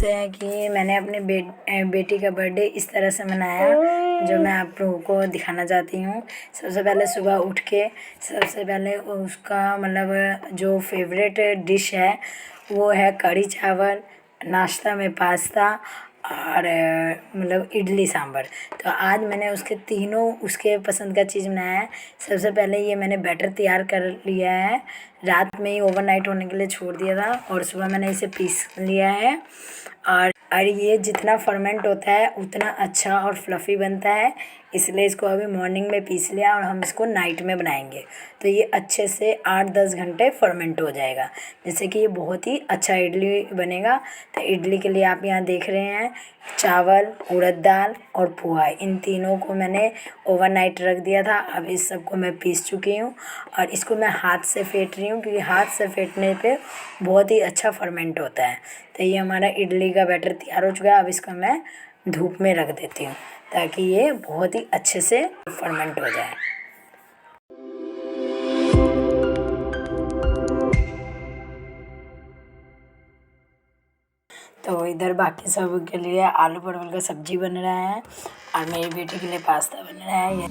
देखते हैं कि मैंने अपने बेटी का बर्थडे इस तरह से मनाया जो मैं आप लोगों को दिखाना चाहती हूँ। सबसे पहले सुबह उठ के सबसे पहले उसका मतलब जो फेवरेट डिश है वो है कढ़ी चावल, नाश्ता में पास्ता और मतलब इडली सांभर। तो आज मैंने उसके तीनों उसके पसंद का चीज़ बनाया है। सबसे पहले ये मैंने बैटर तैयार कर लिया है, रात में ही ओवरनाइट होने के लिए छोड़ दिया था और सुबह मैंने इसे पीस लिया है। और ये जितना फर्मेंट होता है उतना अच्छा और फ्लफ़ी बनता है, इसलिए इसको अभी मॉर्निंग में पीस लिया और हम इसको नाइट में बनाएंगे तो ये अच्छे से 8-10 घंटे फर्मेंट हो जाएगा, जिससे कि ये बहुत ही अच्छा इडली बनेगा। तो इडली के लिए आप यहाँ देख रहे हैं चावल, उड़द दाल और पोहा, इन तीनों को मैंने ओवरनाइट रख दिया था। अब इस सबको मैं पीस चुकी हूँ और इसको मैं हाथ से फेंट रही हूँ, क्योंकि हाथ से फेंटने पे बहुत ही अच्छा फर्मेंट होता है। तो ये हमारा इडली का बैटर तैयार हो चुका है। अब इसको मैं धूप में रख देती हूँ ताकि ये बहुत ही अच्छे से फर्मेंट हो जाए। तो इधर बाकी सब के लिए आलू परवल का सब्जी बन रहा है और मेरी बेटी के लिए पास्ता बन रहा है।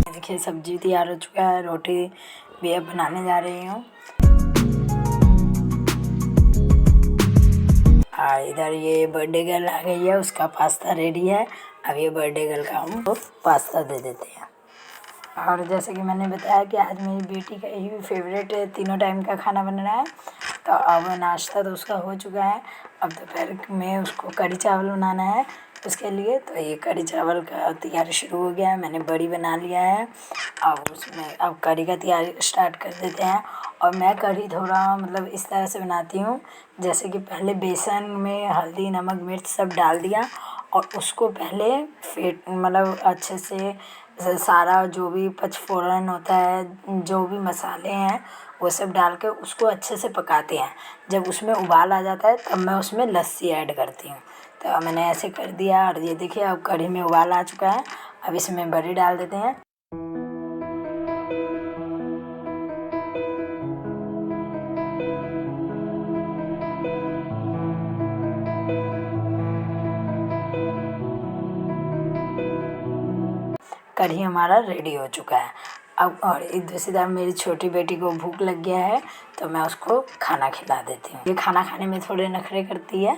देखिए सब्जी तैयार हो चुका है, रोटी भी अब बनाने जा रही हूँ। और इधर ये बर्थडे गर्ल आ गई है, उसका पास्ता रेडी है। अब ये बर्थडे गर्ल का हम पास्ता दे देते हैं। और जैसे कि मैंने बताया कि आज मेरी बेटी का ही फेवरेट तीनों टाइम का खाना बन रहा है। तो अब नाश्ता तो उसका हो चुका है, अब दोपहर में उसको कढ़ी चावल बनाना है उसके लिए। तो ये कढ़ी चावल का तैयारी शुरू हो गया है, मैंने बड़ी बना लिया है। अब उसमें अब कढ़ी का तैयारी स्टार्ट कर देते हैं। और मैं कढ़ी थोड़ा मतलब इस तरह से बनाती हूँ, जैसे कि पहले बेसन में हल्दी, नमक, मिर्च सब डाल दिया और उसको पहले मतलब अच्छे से सारा जो भी पचफोरन होता है, जो भी मसाले हैं वो सब डाल के उसको अच्छे से पकाते हैं। जब उसमें उबाल आ जाता है तब मैं उसमें लस्सी ऐड करती हूँ। तो मैंने ऐसे कर दिया और ये देखिए अब कढ़ी में उबाल आ चुका है। अब इसमें बड़ी डाल देते हैं। कढ़ी हमारा रेडी हो चुका है। अब और एक दूसरी तरफ मेरी छोटी बेटी को भूख लग गया है तो मैं उसको खाना खिला देती हूँ। ये खाना खाने में थोड़े नखरे करती है।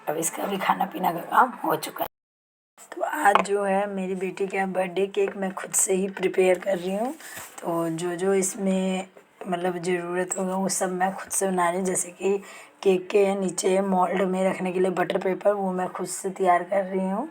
अब इसका भी खाना पीना का काम हो चुका है। तो आज जो है मेरी बेटी का बर्थडे केक मैं खुद से ही प्रिपेयर कर रही हूँ। तो जो जो इसमें मतलब ज़रूरत होगा वो सब मैं खुद से बना रही हूँ। जैसे कि केक के नीचे मोल्ड में रखने के लिए बटर पेपर, वो मैं खुद से तैयार कर रही हूँ।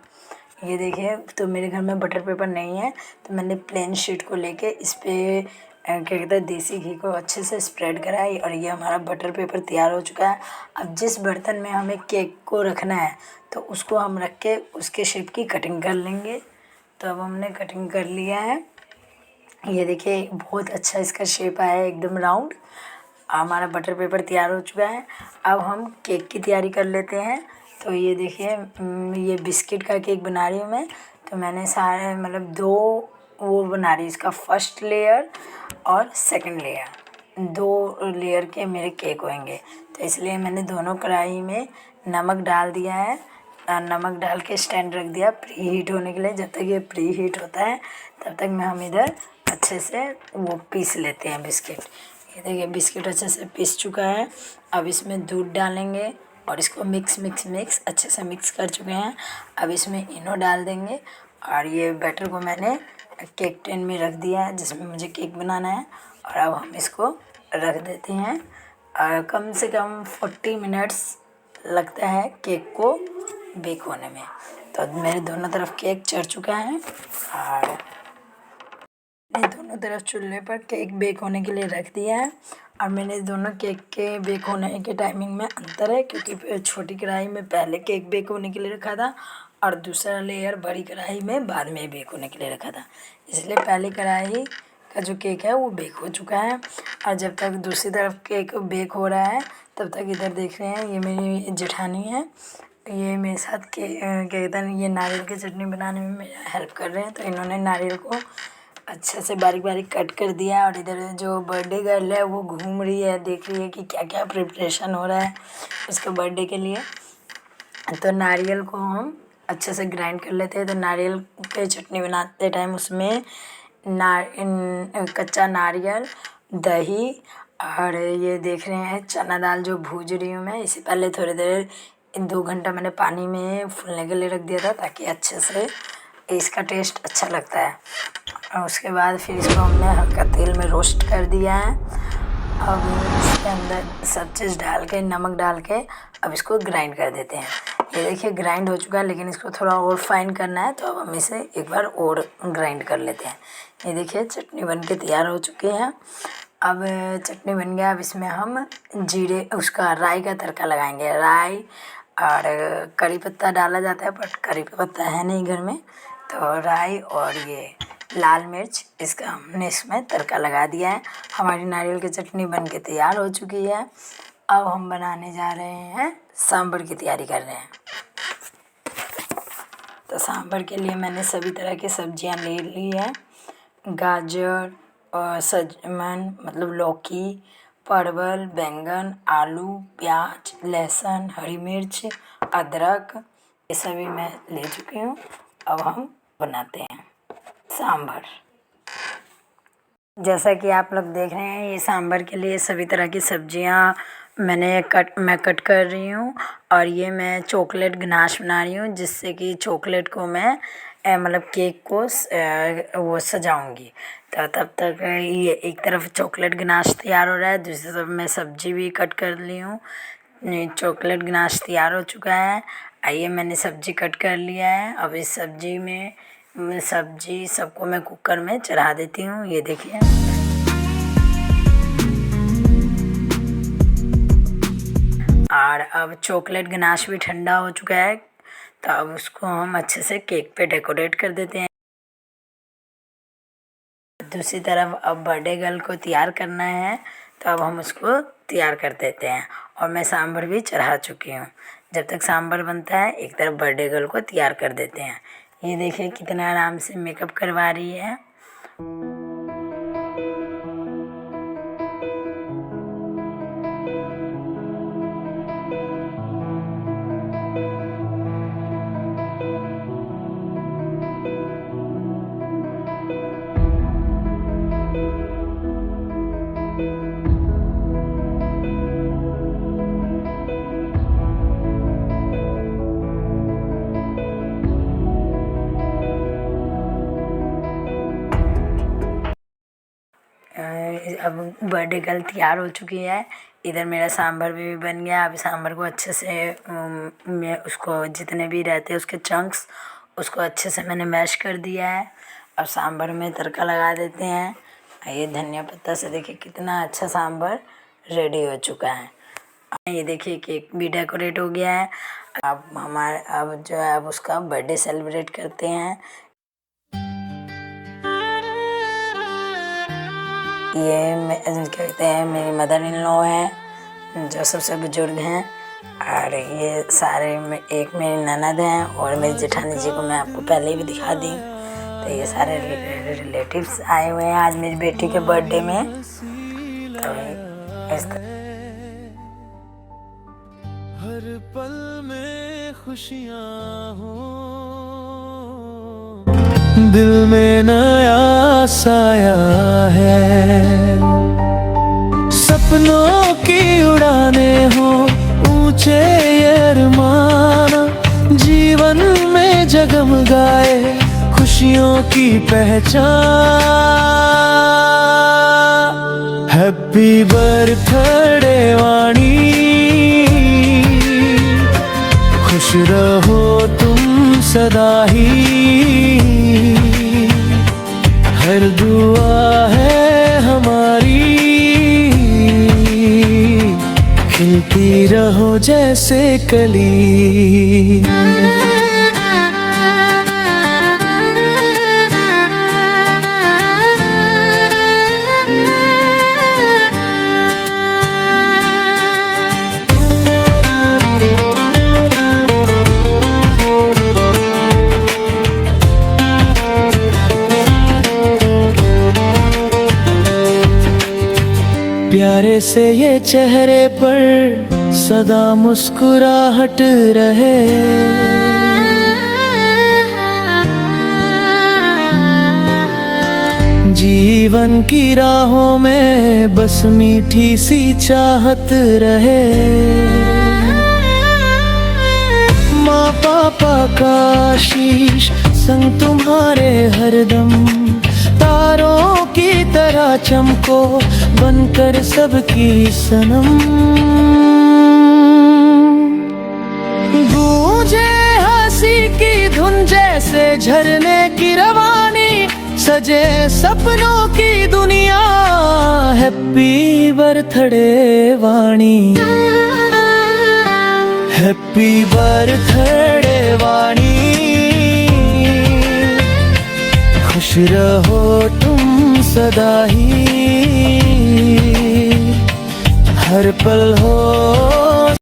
ये देखिए, तो मेरे घर में बटर पेपर नहीं है तो मैंने प्लेन शीट को लेके इस पर क्या कहते हैं देसी घी को अच्छे से स्प्रेड करा है और ये हमारा बटर पेपर तैयार हो चुका है। अब जिस बर्तन में हमें केक को रखना है तो उसको हम रख के उसके शेप की कटिंग कर लेंगे। तो अब हमने कटिंग कर लिया है। ये देखिए बहुत अच्छा इसका शेप आया है, एकदम राउंड। हमारा बटर पेपर तैयार हो चुका है। अब हम केक की तैयारी कर लेते हैं। तो ये देखिए ये बिस्किट का केक बना रही हूँ मैं। तो मैंने सारे मतलब 2 वो बना रही हूँ, इसका फर्स्ट लेयर और सेकंड लेयर, 2 लेयर के मेरे केक होंगे। तो इसलिए मैंने दोनों कढ़ाई में नमक डाल दिया है। नमक डाल के स्टैंड रख दिया प्री हीट होने के लिए। जब तक ये प्री हीट होता है तब तक मैं हम इधर अच्छे से वो पीस लेते हैं बिस्किट। ये देखिए बिस्किट अच्छे से पीस चुका है। अब इसमें दूध डालेंगे और इसको मिक्स अच्छे से मिक्स कर चुके हैं। अब इसमें इनो डाल देंगे और ये बैटर को मैंने केक टिन में रख दिया है जिसमें मुझे केक बनाना है। और अब हम इसको रख देते हैं और कम से कम 40 मिनट्स लगता है केक को बेक होने में। तो मेरे दोनों तरफ केक चढ़ चुका है और मैंने दोनों तरफ चूल्हे पर केक बेक होने के लिए रख दिया है। और मैंने दोनों केक के बेक होने के टाइमिंग में अंतर है, क्योंकि छोटी कढ़ाई में पहले केक बेक होने के लिए रखा था और दूसरा लेयर बड़ी कढ़ाई में बाद में बेक होने के लिए रखा था। इसलिए पहली कढ़ाई का जो केक है वो बेक हो चुका है। और जब तक दूसरी तरफ केक बेक हो रहा है तब तक इधर देख रहे हैं ये मेरी जेठानी है, ये मेरे साथ क्या कहते हैं ये नारियल की चटनी बनाने में मेरा हेल्प कर रहे हैं। तो इन्होंने नारियल को अच्छे से बारीक बारीक कट कर दिया। और इधर जो बर्थडे गर्ल है वो घूम रही है, देख रही है कि क्या क्या प्रिपरेशन हो रहा है उसके बर्थडे के लिए। तो नारियल को हम अच्छे से ग्राइंड कर लेते हैं। तो नारियल की चटनी बनाते टाइम उसमें कच्चा नारियल, दही और ये देख रहे हैं चना दाल जो भूज रही हूँ मैं। इससे पहले थोड़ी देर 2 घंटा मैंने पानी में फूलने के लिए रख दिया था ताकि अच्छे से इसका टेस्ट अच्छा लगता है। और उसके बाद फिर इसको हमने हल्का तेल में रोस्ट कर दिया है। अब इसके अंदर सब चीज़ डाल के नमक डाल के अब इसको ग्राइंड कर देते हैं। ये देखिए ग्राइंड हो चुका है, लेकिन इसको थोड़ा और फाइन करना है। तो अब हम इसे एक बार और ग्राइंड कर लेते हैं। ये देखिए चटनी बन के तैयार हो चुकी है। अब चटनी बन गया, अब इसमें हम जीरे उसका राई का तड़का लगाएंगे। राई और करी पत्ता डाला जाता है, बट करी पत्ता है नहीं घर में, तो राई और ये लाल मिर्च इसका हमने इसमें तड़का लगा दिया है। हमारी नारियल की चटनी बन के तैयार हो चुकी है। अब हम बनाने जा रहे हैं, सांभर की तैयारी कर रहे हैं। तो सांभर के लिए मैंने सभी तरह की सब्जियां ले ली है। गाजर और सजमन मतलब लौकी, परवल, बैंगन, आलू, प्याज, लहसुन, हरी मिर्च, अदरक, ये सभी मैं ले चुकी हूँ। अब हम बनाते हैं सांभर। जैसा कि आप लोग देख रहे हैं, ये सांभर के लिए सभी तरह की सब्जियां मैं कट कर रही हूँ। और ये मैं चॉकलेट गनाश बना रही हूँ, जिससे कि चॉकलेट को मैं मतलब केक को वो सजाऊंगी। तो तब तक ये एक तरफ चॉकलेट गनाश तैयार हो रहा है, दूसरी तरफ मैं सब्जी भी कट कर ली हूँ। चॉकलेट गनाश तैयार हो चुका है। आइए मैंने सब्जी कट कर लिया है। अब इस सब्जी में सब्जी सबको मैं कुकर में चढ़ा देती हूँ। ये देखिए और अब चॉकलेट गनाश भी ठंडा हो चुका है। तो अब उसको हम अच्छे से केक पे डेकोरेट कर देते हैं। दूसरी तरफ अब बर्थडे गर्ल को तैयार करना है, तो अब हम उसको तैयार कर देते हैं। और मैं सांभर भी चढ़ा चुकी हूँ। जब तक सांभर बनता है एक तरफ बर्थडे गर्ल को तैयार कर देते हैं। ये देखिए कितना आराम से मेकअप करवा रही है। अब बर्थडे गर्ल तैयार हो चुकी है। इधर मेरा सांभर भी बन गया। अब सांभर को अच्छे से मैं उसको जितने भी रहते हैं उसके चंक्स उसको अच्छे से मैंने मैश कर दिया है। अब सांभर में तड़का लगा देते हैं। ये धनिया पत्ता से देखिए कितना अच्छा सांभर रेडी हो चुका है। ये देखिए केक भी डेकोरेट हो गया है। अब जो है अब उसका बर्थडे सेलिब्रेट करते हैं। ये कहते हैं मेरी मदर इन लॉ है जो सबसे बुजुर्ग हैं। और ये सारे एक मेरी ननद हैं और मेरी जेठानी जी को मैं आपको पहले ही भी दिखा दी। तो ये सारे रिलेटिव्स आए हुए हैं आज मेरी बेटी के बर्थडे में। तो इस हर पल में खुशियाँ हो, दिल में नया साया है। सपनों की उड़ाने हो ऊंचे अरमान, जीवन में जगमगाए खुशियों की पहचान। हैप्पी बर्थडे वाणी, खुश रहो तुम सदा ही, हर दुआ है हमारी, खिलती रहो जैसे कली। प्यारे से ये चेहरे पर सदा मुस्कुराहट रहे, जीवन की राहों में बस मीठी सी चाहत रहे। माँ पापा का आशीष संग तुम्हारे हरदम, तारों की तरह चमको बनकर सबकी सनम। गूंजे हंसी की धुन जैसे झरने की रवानी, सजे सपनों की दुनिया, हैप्पी बर्थडे वाणी। हैप्पी बर्थडे वाणी, खुश रहो तुम सदा ही, हर पल हो